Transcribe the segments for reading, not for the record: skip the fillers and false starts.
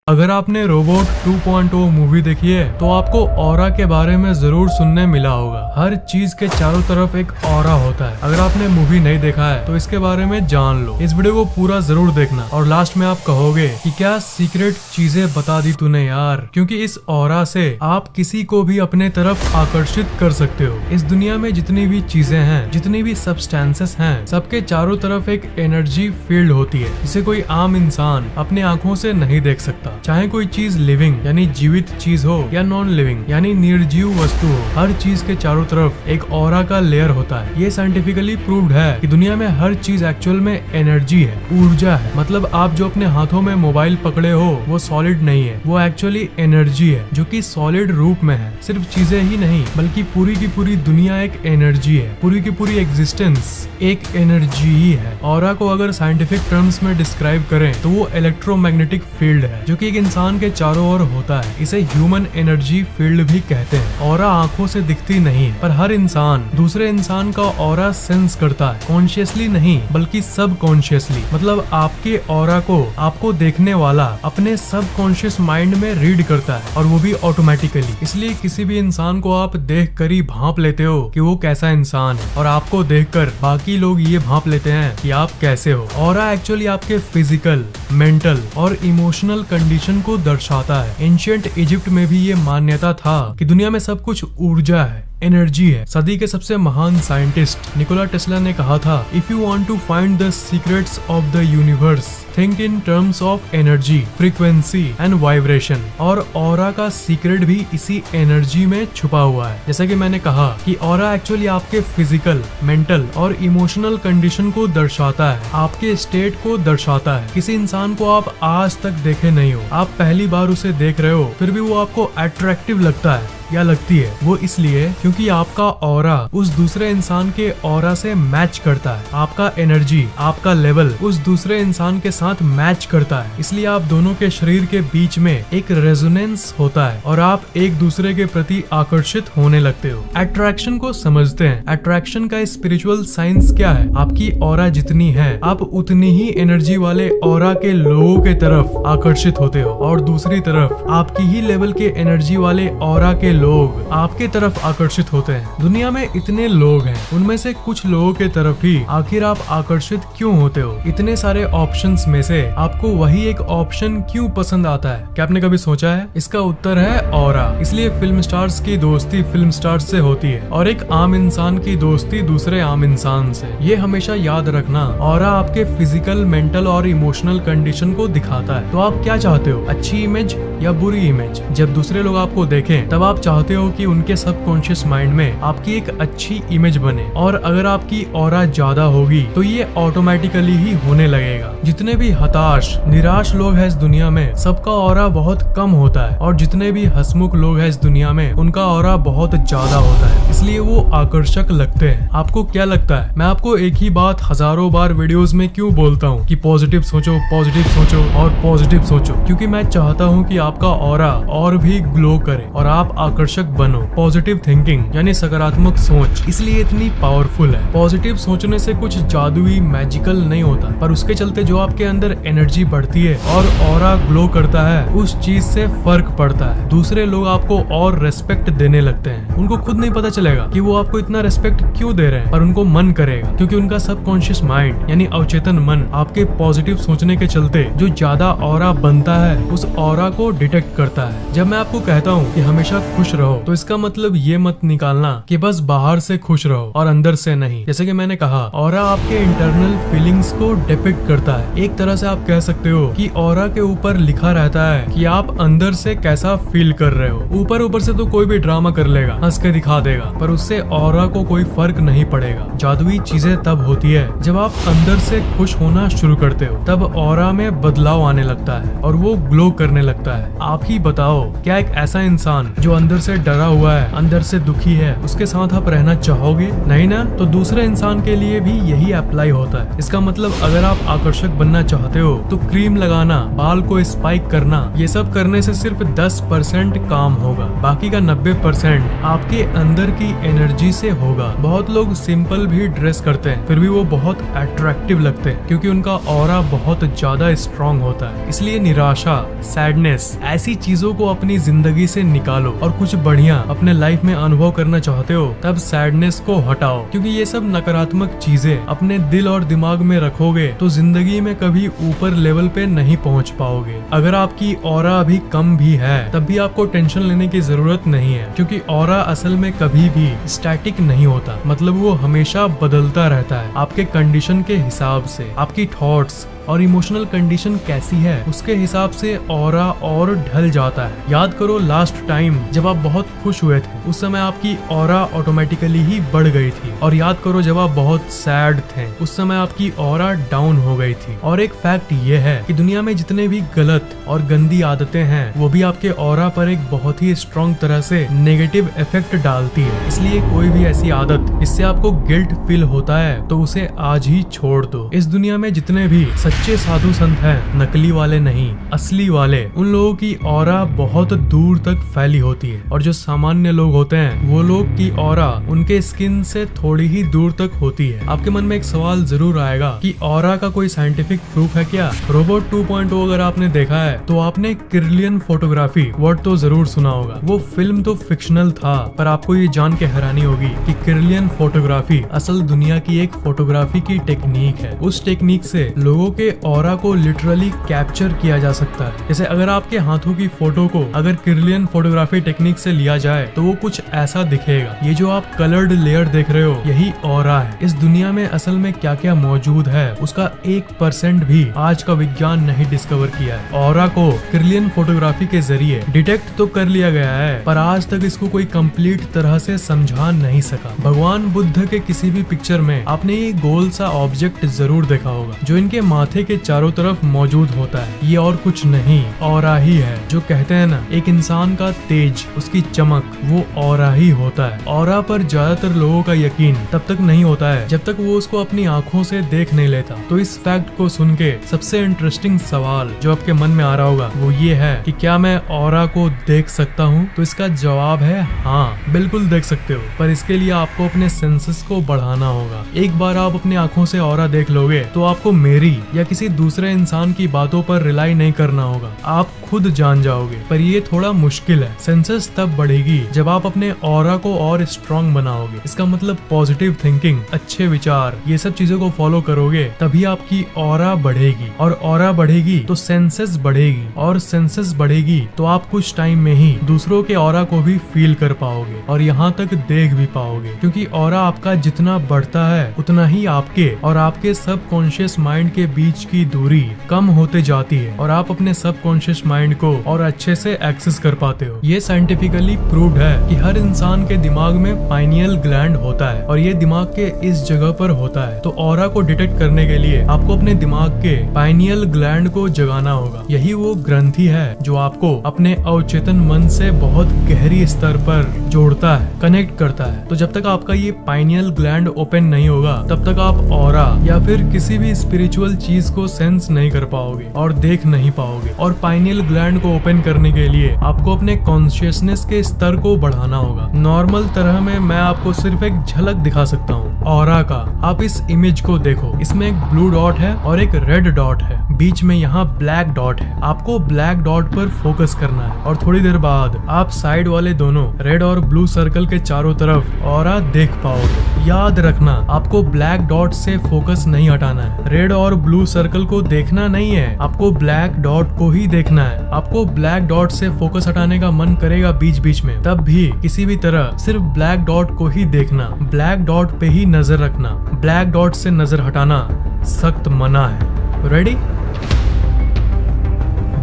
अगर आपने robot 2.0 movie देखी है तो आपको ऑरा के बारे में जरूर सुनने मिला होगा। हर चीज के चारों तरफ एक ऑरा होता है। अगर आपने मूवी नहीं देखा है तो इसके बारे में जान लो। इस वीडियो को पूरा जरूर देखना और लास्ट में आप कहोगे कि क्या सीक्रेट चीजें बता दी तूने यार, क्योंकि इस ऑरा से आप किसी को भी अपने तरफ आकर्षित कर सकते हो। इस दुनिया में जितनी भी चीजें हैं, जितनी भी सब्सटेंसेस हैं, सबके चारों तरफ एक एनर्जी फील्ड होती है जिसे कोई आम इंसान अपनी आंखों से नहीं देख सकता। चाहे कोई चीज लिविंग यानी जीवित चीज हो या नॉन लिविंग यानी निर्जीव वस्तु हो, हर चीज के चारों तरफ एक ऑरा का लेयर होता है। ये साइंटिफिकली प्रूव्ड है कि दुनिया में हर चीज एक्चुअल में एनर्जी है, ऊर्जा है। मतलब आप जो अपने हाथों में मोबाइल पकड़े हो वो सॉलिड नहीं है, वो एक्चुअली एनर्जी है जो कि सॉलिड रूप में है। सिर्फ चीजें ही नहीं बल्कि पूरी की पूरी दुनिया एक एनर्जी है, पूरी की पूरी एग्जिस्टेंस एक एनर्जी ही है। ऑरा को अगर साइंटिफिक टर्म्स में डिस्क्राइब करें तो वो इलेक्ट्रोमैग्नेटिक फील्ड है जो कि एक इंसान के चारों ओर होता है। इसे ह्यूमन एनर्जी फील्ड भी कहते हैं। ऑरा आंखों से दिखती नहीं है, पर हर इंसान दूसरे इंसान का ऑरा सेंस करता है, कॉन्शियसली नहीं बल्कि सब कॉन्शियसली। मतलब आपके ऑरा को आपको देखने वाला अपने सब कॉन्शियस माइंड में रीड करता है और वो भी ऑटोमेटिकली। इसलिए किसी भी इंसान को आप देख कर ही भांप लेते हो कि वो कैसा इंसान है, और आपको देखकर बाकी लोग ये भांप लेते हैं कि आप कैसे हो। ऑरा एक्चुअली आपके फिजिकल, मेंटल और इमोशनल कंडीशन को दर्शाता है। एंशिएंट इजिप्ट में भी ये मान्यता था कि दुनिया में सब कुछ ऊर्जा है, एनर्जी है। सदी के सबसे महान साइंटिस्ट निकोला टेस्ला ने कहा था, if you want to find the secrets of the universe, think in terms of energy, frequency and vibration. और ऑरा का सीक्रेट भी इसी एनर्जी में छुपा हुआ है। जैसा कि मैंने कहा कि ऑरा एक्चुअली आपके फिजिकल, मेंटल और इमोशनल कंडीशन को दर्शाता है, आपके स्टेट को दर्शाता है। किसी इंसान को आप आज तक देखे नहीं हो, आप पहली बार उसे देख रहे हो, फिर भी वो आपको अट्रैक्टिव लगता है या लगती है। वो इसलिए क्योंकि आपका ऑरा उस दूसरे इंसान के ऑरा से मैच करता है। आपका एनर्जी, आपका लेवल उस दूसरे इंसान के साथ मैच करता है। इसलिए आप दोनों के शरीर के बीच में एक रेजोनेंस होता है और आप एक दूसरे के प्रति आकर्षित होने लगते हो। अट्रैक्शन को समझते हैं। अट्रैक्शन का स्पिरिचुअल साइंस क्या है? आपकी ऑरा जितनी है, आप उतनी ही एनर्जी वाले ऑरा के लोगों के तरफ आकर्षित होते हो, और दूसरी तरफ आपकी ही लेवल के एनर्जी वाले ऑरा के लोग आपके तरफ आकर्षित होते हैं। दुनिया में इतने लोग हैं, उनमें से कुछ लोगों के तरफ ही आखिर आप आकर्षित क्यों होते हो? इतने सारे ऑप्शंस में से आपको वही एक ऑप्शन क्यों पसंद आता है? क्या आपने कभी सोचा है? इसका उत्तर है ऑरा। इसलिए फिल्म स्टार्स की दोस्ती फिल्म स्टार्स से होती है और एक आम इंसान की दोस्ती दूसरे आम इंसान से। ये हमेशा याद रखना, ऑरा आपके फिजिकल, मेंटल और इमोशनल कंडीशन को दिखाता है। तो आप क्या चाहते हो, अच्छी इमेज या बुरी इमेज? जब दूसरे लोग आपको देखें तब आप चाहते हो कि उनके सबकॉन्शियस माइंड में आपकी एक अच्छी इमेज बने, और अगर आपकी ऑरा ज्यादा होगी तो ये ऑटोमेटिकली ही होने लगेगा। जितने भी हताश, निराश लोग हैं इस दुनिया में, सबका ऑरा बहुत कम होता है, और जितने भी हंसमुख लोग हैं इस दुनिया में, उनका ऑरा बहुत ज्यादा होता है। इसलिए वो आकर्षक लगते हैं। आपको क्या लगता है? मैं आपको एक ही बात हजारों बार वीडियोस में क्यों बोलता हूँ कि पॉजिटिव सोचो, पॉजिटिव सोचो और पॉजिटिव सोचो? क्योंकि मैं चाहता हूँ कि आपका ऑरा और भी ग्लो करे और आप आकर्षक बनो। पॉजिटिव थिंकिंग यानी सकारात्मक सोच इसलिए इतनी पावरफुल है। पॉजिटिव सोचने से कुछ जादुई, मैजिकल नहीं होता, पर उसके चलते जो आपके अंदर एनर्जी बढ़ती है और ऑरा ग्लो करता है, उस चीज से फर्क पड़ता है। दूसरे लोग आपको और रेस्पेक्ट देने लगते हैं। उनको खुद नहीं पता चलेगा कि वो आपको इतना रेस्पेक्ट क्यों दे रहे हैं, पर उनको मन करेगा, क्योंकि उनका सबकॉन्शियस माइंड यानी अवचेतन मन आपके पॉजिटिव सोचने के चलते जो ज्यादा ऑरा बनता है, उस ऑरा को डिटेक्ट करता है। जब मैं आपको कहता हूँ कि हमेशा खुश रहो, तो इसका मतलब ये मत निकालना कि बस बाहर से खुश रहो और अंदर से नहीं। जैसे कि मैंने कहा, ऑरा आपके इंटरनल फीलिंग्स को डिपिक्ट करता है। एक तरह से आप कह सकते हो कि ऑरा के ऊपर लिखा रहता है कि आप अंदर से कैसा फील कर रहे हो। ऊपर से तो कोई भी ड्रामा कर लेगा, हंस के दिखा देगा, पर उससे ऑरा को कोई फर्क नहीं पड़ेगा। जादुई चीजें तब होती है जब आप अंदर से खुश होना शुरू करते हो, तब ऑरा में बदलाव आने लगता है और वो ग्लो करने लगता है। आप ही बताओ, क्या एक ऐसा इंसान जो अंदर अंदर से डरा हुआ है, अंदर से दुखी है, उसके साथ आप रहना चाहोगे? नहीं ना? तो दूसरे इंसान के लिए भी यही अप्लाई होता है। इसका मतलब अगर आप आकर्षक बनना चाहते हो तो क्रीम लगाना, बाल को स्पाइक करना, ये सब करने से सिर्फ 10% काम होगा। बाकी का 90% आपके अंदर की एनर्जी से होगा। बहुत लोग सिंपल भी ड्रेस करते हैं, फिर भी वो बहुत अट्रैक्टिव लगते हैं क्योंकि उनका ऑरा बहुत ज्यादा स्ट्रॉन्ग होता है। इसलिए निराशा, सैडनेस, ऐसी चीजों को अपनी जिंदगी से निकालो और कुछ बढ़िया अपने लाइफ में अनुभव करना चाहते हो तब सैडनेस को हटाओ, क्योंकि ये सब नकारात्मक चीजें अपने दिल और दिमाग में रखोगे तो जिंदगी में कभी ऊपर लेवल पे नहीं पहुंच पाओगे। अगर आपकी ऑरा अभी कम भी है तब भी आपको टेंशन लेने की जरूरत नहीं है, क्योंकि ऑरा असल में कभी भी स्टैटिक नहीं होता। मतलब वो हमेशा बदलता रहता है आपके कंडीशन के हिसाब से। आपकी थॉट्स और इमोशनल कंडीशन कैसी है उसके हिसाब से ऑरा और ढल जाता है। याद करो लास्ट टाइम जब आप बहुत खुश हुए थे, उस समय आपकी ऑरा ऑटोमेटिकली ही बढ़ गई थी। और याद करो जब आप बहुत सैड थे, उस समय आपकी ऑरा डाउन हो गई थी। और एक फैक्ट ये है कि दुनिया में जितने भी गलत और गंदी आदतें हैं वो भी आपके ऑरा पर एक बहुत ही स्ट्रॉन्ग तरह से नेगेटिव इफेक्ट डालती है। इसलिए कोई भी ऐसी आदत जिससे आपको गिल्ट फील होता है तो उसे आज ही छोड़ दो। इस दुनिया में जितने भी सच्चे साधु संत हैं, नकली वाले नहीं, असली वाले, उन लोगों की ऑरा बहुत दूर तक फैली होती है। और जो सामान्य लोग होते हैं वो लोग की ऑरा उनके स्किन से थोड़ी ही दूर तक होती है। आपके मन में एक सवाल जरूर आएगा कि ऑरा का कोई साइंटिफिक प्रूफ है क्या? रोबोट 2.0 अगर आपने देखा है तो आपने किरलियन फोटोग्राफी वर्ड तो जरूर सुना होगा। वो फिल्म तो फिक्शनल था, पर आपको ये जान के हैरानी होगी कि किरलियन फोटोग्राफी असल दुनिया की एक फोटोग्राफी की टेक्निक है। उस टेक्निक से लोगों के ऑरा को लिटरली कैप्चर किया जा सकता है। जैसे अगर आपके हाथों की फोटो को अगर किरलियन फोटोग्राफी टेक्निक से लिया जाए तो वो कुछ ऐसा दिखेगा। ये जो आप कलर्ड लेयर देख रहे हो यही ऑरा है। इस दुनिया में असल में क्या क्या मौजूद है उसका 1% भी आज का विज्ञान नहीं डिस्कवर किया है। ऑरा को किरलियन फोटोग्राफी के जरिए डिटेक्ट तो कर लिया गया है, पर आज तक इसको कोई कंप्लीट तरह से समझा नहीं सका। भगवान बुद्ध के किसी भी पिक्चर में आपने ये गोल सा ऑब्जेक्ट जरूर देखा होगा जो इनके माथे के चारों तरफ मौजूद होता है। ये और कुछ नहीं, ऑरा ही है। जो कहते हैं ना एक इंसान का तेज, उसकी चमक, वो ऑरा ही होता है। ऑरा पर ज्यादातर लोगों का यकीन तब तक नहीं होता है जब तक वो उसको अपनी आंखों से देख नहीं लेता। तो इस फैक्ट को सुन के सबसे इंटरेस्टिंग सवाल जो आपके मन में आ रहा होगा वो ये है कि क्या मैं ऑरा को देख सकता हूँ? तो इसका जवाब है हाँ, बिल्कुल देख सकते हो, पर इसके लिए आपको अपने सेंसेस को बढ़ाना होगा। एक बार आप अपनी आंखों से ऑरा देख लोगे तो आपको मेरी या किसी दूसरे इंसान की बातों पर रिलाई नहीं करना होगा, आप खुद जान जाओगे। पर ये थोड़ा मुश्किल है। सेंसेस तब बढ़ेगी जब आप अपने ऑरा को और स्ट्रॉन्ग बनाओगे। इसका मतलब पॉजिटिव थिंकिंग, अच्छे विचार, ये सब चीजों को फॉलो करोगे तभी आपकी ऑरा बढ़ेगी। और ऑरा बढ़ेगी तो सेंसेस बढ़ेगी, और सेंसेस बढ़ेगी तो आप कुछ टाइम में ही दूसरों के ऑरा को भी फील कर पाओगे और यहाँ तक देख भी पाओगे। क्योंकि ऑरा आपका जितना बढ़ता है उतना ही आपके और आपके सबकॉन्शियस माइंड के बीच की दूरी कम होते जाती है और आप अपने सबकॉन्शियस माइंड को और अच्छे से एक्सेस कर पाते हो। ये साइंटिफिकली प्रूव्ड है कि हर इंसान के दिमाग में पाइनियल ग्लैंड होता है और ये दिमाग के इस जगह पर होता है। तो ऑरा को डिटेक्ट करने के लिए आपको अपने दिमाग के पाइनियल ग्लैंड को जगाना होगा। यही वो ग्रंथि है जो आपको अपने अवचेतन मन से बहुत गहरी स्तर पर जोड़ता है, कनेक्ट करता है। तो जब तक आपका ये पाइनियल ग्लैंड ओपन नहीं होगा तब तक आप ऑरा या फिर किसी भी स्पिरिचुअल चीज को सेंस नहीं कर पाओगे और देख नहीं पाओगे। और पाइनियल ग्लैंड को ओपन करने के लिए आपको अपने कॉन्शियसनेस के स्तर को बढ़ाना होगा। नॉर्मल तरह में मैं आपको सिर्फ एक झलक दिखा सकता हूँ ऑरा का। आप इस इमेज को देखो, इसमें एक ब्लू डॉट है और एक रेड डॉट है, बीच में यहाँ ब्लैक डॉट है। आपको ब्लैक डॉट पर फोकस करना है और थोड़ी देर बाद आप साइड वाले दोनों रेड और ब्लू सर्कल के चारों तरफ ऑरा देख पाओगे। याद रखना, आपको ब्लैक डॉट से फोकस नहीं हटाना है। रेड और ब्लू सर्कल को देखना नहीं है, आपको ब्लैक डॉट को ही देखना है। आपको ब्लैक डॉट से फोकस हटाने का मन करेगा बीच बीच में, तब भी किसी भी तरह सिर्फ ब्लैक डॉट को ही देखना, ब्लैक डॉट पे ही नजर रखना। ब्लैक डॉट से नजर हटाना सख्त मना है। रेडी?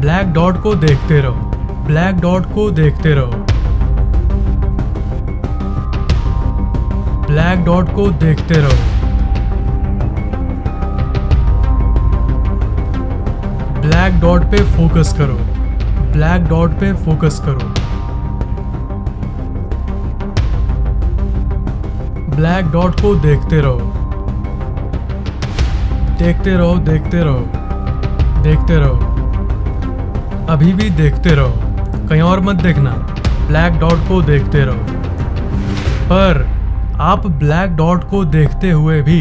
ब्लैक डॉट को देखते रहो, ब्लैक डॉट को देखते रहो, ब्लैक डॉट को देखते रहो, ब्लैक डॉट पे फोकस करो, ब्लैक डॉट पे फोकस करो, ब्लैक डॉट को देखते रहो, देखते रहो, देखते रहो, देखते रहो, अभी भी देखते रहो, कहीं और मत देखना, ब्लैक डॉट को देखते रहो। पर आप ब्लैक डॉट को देखते हुए भी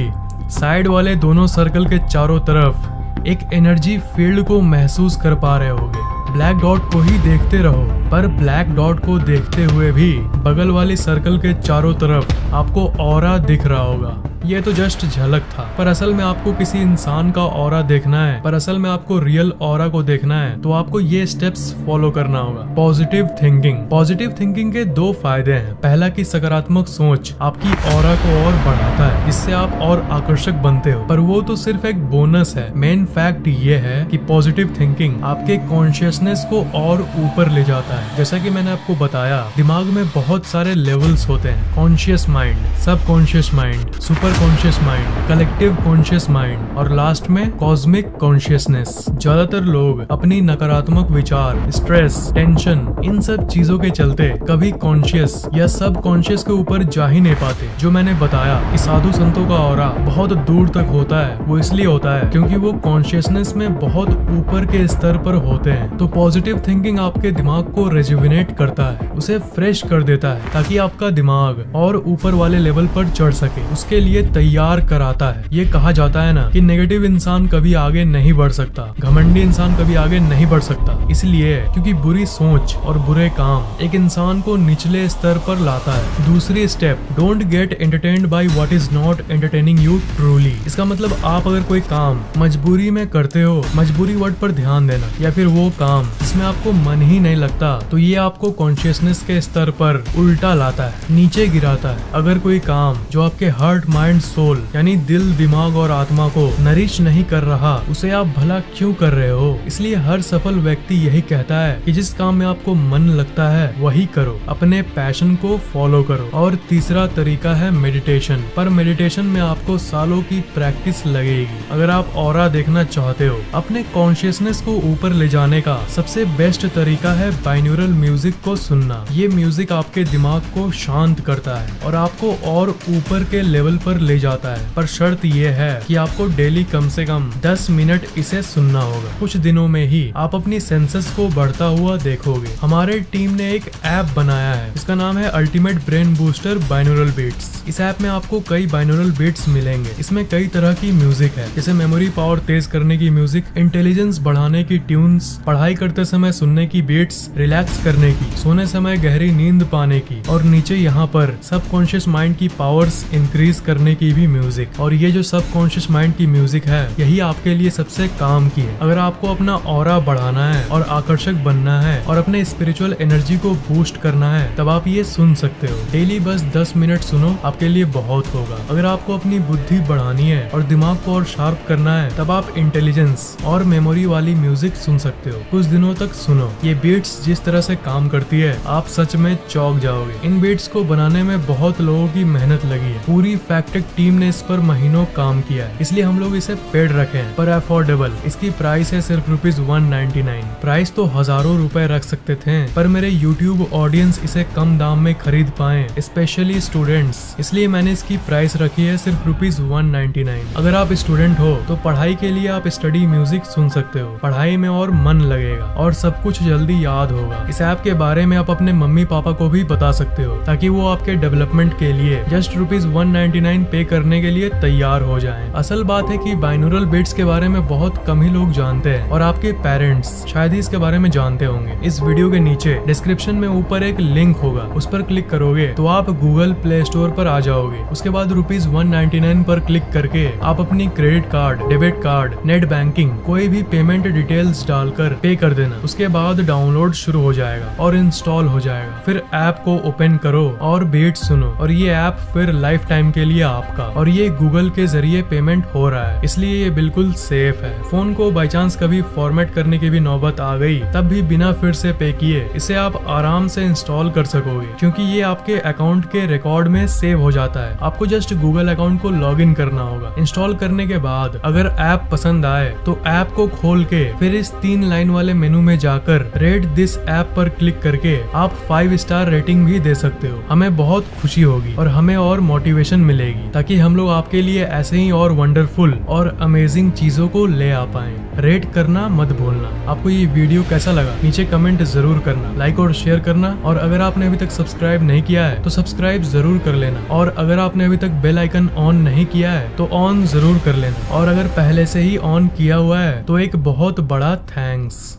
साइड वाले दोनों सर्कल के चारों तरफ एक एनर्जी फील्ड को महसूस कर पा रहे होगे। ब्लैक डॉट को ही देखते रहो, पर ब्लैक डॉट को देखते हुए भी बगल वाली सर्कल के चारों तरफ आपको ऑरा दिख रहा होगा। ये तो जस्ट झलक था, पर असल में आपको किसी इंसान का ऑरा देखना है, पर असल में आपको रियल ऑरा को देखना है, तो आपको ये स्टेप्स फॉलो करना होगा। Positive thinking. पॉजिटिव थिंकिंग के दो फायदे हैं। पहला कि सकारात्मक सोच आपकी ऑरा को और बढ़ाता है, जिससे आप और आकर्षक बनते हो, पर वो तो सिर्फ एक बोनस है। मेन फैक्ट ये है कि पॉजिटिव थिंकिंग आपके कॉन्शियसनेस को और ऊपर ले जाता है। जैसा कि मैंने आपको बताया, दिमाग में बहुत सारे लेवल्स होते हैं। कॉन्शियस माइंड, सब conscious mind, super conscious mind, collective conscious mind और लास्ट में कॉस्मिक कॉन्शियसनेस। ज्यादातर लोग अपनी नकारात्मक विचार, स्ट्रेस, टेंशन, इन सब चीजों के चलते कभी कॉन्शियस या सब कॉन्शियस के ऊपर जा ही नहीं पाते। जो मैंने बताया कि साधु संतों का ऑरा बहुत दूर तक होता है, वो इसलिए होता है क्योंकि वो कॉन्शियसनेस में बहुत ऊपर के स्तर पर होते हैं। तो पॉजिटिव थिंकिंग आपके दिमाग को रेजुविनेट करता है, उसे फ्रेश कर देता है, ताकि आपका दिमाग और ऊपर वाले लेवल पर चढ़ सके, उसके लिए तैयार कराता है। ये कहा जाता है ना कि नेगेटिव इंसान कभी आगे नहीं बढ़ सकता, घमंडी इंसान कभी आगे नहीं बढ़ सकता, इसलिए क्योंकि बुरी सोच और बुरे काम एक इंसान को निचले स्तर पर लाता है। दूसरी step, don't get entertained by what is not entertaining you truly. इसका मतलब आप अगर कोई काम मजबूरी में करते हो, मजबूरी वर्ड पर ध्यान देना, या फिर वो काम जिसमें आपको मन ही नहीं लगता, तो ये आपको कॉन्शियसनेस के स्तर पर उल्टा लाता है, नीचे गिराता है। अगर कोई काम जो आपके हार्ट, माइंड, सोल यानी दिल, दिमाग और आत्मा को नरिश नहीं कर रहा, उसे आप भला क्यों कर रहे हो? इसलिए हर सफल व्यक्ति यही कहता है कि जिस काम में आपको मन लगता है वही करो, अपने पैशन को फॉलो करो। और तीसरा तरीका है मेडिटेशन। पर मेडिटेशन में आपको सालों की प्रैक्टिस लगेगी। अगर आप ऑरा देखना चाहते हो, अपने कॉन्शियसनेस को ऊपर ले जाने का सबसे बेस्ट तरीका है बाइन्यूरल म्यूजिक को सुनना। ये म्यूजिक आपके दिमाग को शांत करता है और आपको और ऊपर के लेवल पर ले जाता है। पर शर्त ये है कि आपको डेली कम से कम 10 मिनट इसे सुनना होगा। कुछ दिनों में ही आप अपनी सेंसेस को बढ़ता हुआ देखोगे। हमारे टीम ने एक ऐप बनाया है, इसका नाम है ultimate brain booster binaural beats. इस ऐप में आपको कई बाइनोरल बीट्स मिलेंगे। इसमें कई तरह की म्यूजिक है, जैसे मेमोरी पावर तेज करने की म्यूजिक, इंटेलिजेंस बढ़ाने की ट्यून्स, पढ़ाई करते समय सुनने की बीट्स, रिलैक्स करने की, सोने समय गहरी नींद पाने की, और नीचे यहाँ पर सब कॉन्शियस माइंड की पावर्स इंक्रीज करने की भी म्यूजिक। और ये जो सब कॉन्शियस माइंड की म्यूजिक है, यही आपके लिए सबसे काम की है। अगर आपको अपना ऑरा बढ़ाना है और आकर्षक बनना है और अपने स्पिरिचुअल एनर्जी को बूस्ट करना है, तब आप ये सुन सकते हो। डेली बस 10 मिनट सुनो, आपके लिए बहुत होगा। अगर आपको अपनी बुद्धि बढ़ानी है और दिमाग को और शार्प करना है, तब आप इंटेलिजेंस और मेमोरी वाली म्यूजिक सुन सकते हो। कुछ दिनों तक सुनो, ये बीट्स जिस तरह से काम करती है, आप सच में चौंक जाओगे। इन बीट्स को बनाने में बहुत लोगों की मेहनत लगी है। पूरी फैक्टेक टीम ने इस पर महीनों काम किया है, इसलिए हम लोग इसे पेड रखे हैं, पर अफोर्डेबल। इसकी प्राइस है सिर्फ ₹199। प्राइस तो हजारों रुपए रख सकते थे, पर मेरे यूट्यूब ऑडियंस इसे कम दाम में खरीद पाए, स्पेशली स्टूडेंट्स, इसलिए मैंने इसकी प्राइस रखी है सिर्फ ₹199। अगर आप स्टूडेंट हो तो पढ़ाई के लिए आप स्टडी म्यूजिक सुन सकते हो। पढ़ाई में और मन लगेगा और सब कुछ जल्दी याद होगा। इस ऐप के बारे में आप अपने मम्मी पापा को भी बता सकते हो, ताकि वो आपके डेवलपमेंट के लिए जस्ट ₹199 पे करने के लिए तैयार हो जाएं। असल बात है कि बाइनोरल बीट्स के बारे में बहुत कम ही लोग जानते हैं, और आपके पेरेंट्स शायद ही इसके बारे में जानते होंगे। इस वीडियो के नीचे डिस्क्रिप्शन में ऊपर एक लिंक होगा, उस पर क्लिक करोगे तो आप गूगल प्ले स्टोर पर आ जाओगे। उसके बाद ₹199 पर क्लिक करके आप अपनी credit card, debit card, net banking, कोई भी पेमेंट डिटेल्स डालकर पे कर देना। उसके बाद डाउनलोड शुरू हो जाएगा और इंस्टॉल हो जाएगा। फिर ऐप को ओपन करो और बीट्स सुनो, और ये ऐप फिर लाइफ टाइम के लिए आपका। और ये गूगल के जरिए पेमेंट हो रहा है, इसलिए ये बिल्कुल सेफ है। फोन को बाई चांस कभी फॉर्मेट करने की भी नौबत आ गई, तब भी बिना फिर से पे किए इसे आप आराम से इंस्टॉल कर सकोगे, क्योंकि ये आपके अकाउंट के रिकॉर्ड में सेव हो जाता है। आपको जस्ट गूगल अकाउंट को लॉग इन करना होगा। इंस्टॉल करने के बाद अगर ऐप पसंद आए तो ऐप को खोल के फिर इस 3 लाइन वाले मेनू में जाकर रेट दिस ऐप पर क्लिक करके आप 5 स्टार रेटिंग भी दे सकते हो। हमें बहुत खुशी होगी और हमें और मोटिवेशन मिलेगी ताकि हम लोग आपके लिए ऐसे ही और वंडरफुल और अमेजिंग चीजों को ले आ पाए। रेट करना मत भूलना। आपको ये वीडियो कैसा लगा नीचे कमेंट जरूर करना, लाइक और शेयर करना, और अगर आपने अभी तक सब्सक्राइब नहीं किया है तो सब्सक्राइब जरूर कर लेना, और अगर आपने अभी तक बेल आइकन ऑन नहीं किया है तो ऑन जरूर कर लेना, और अगर पहले से ही ऑन किया हुआ है तो एक बहुत बड़ा थैंक्स।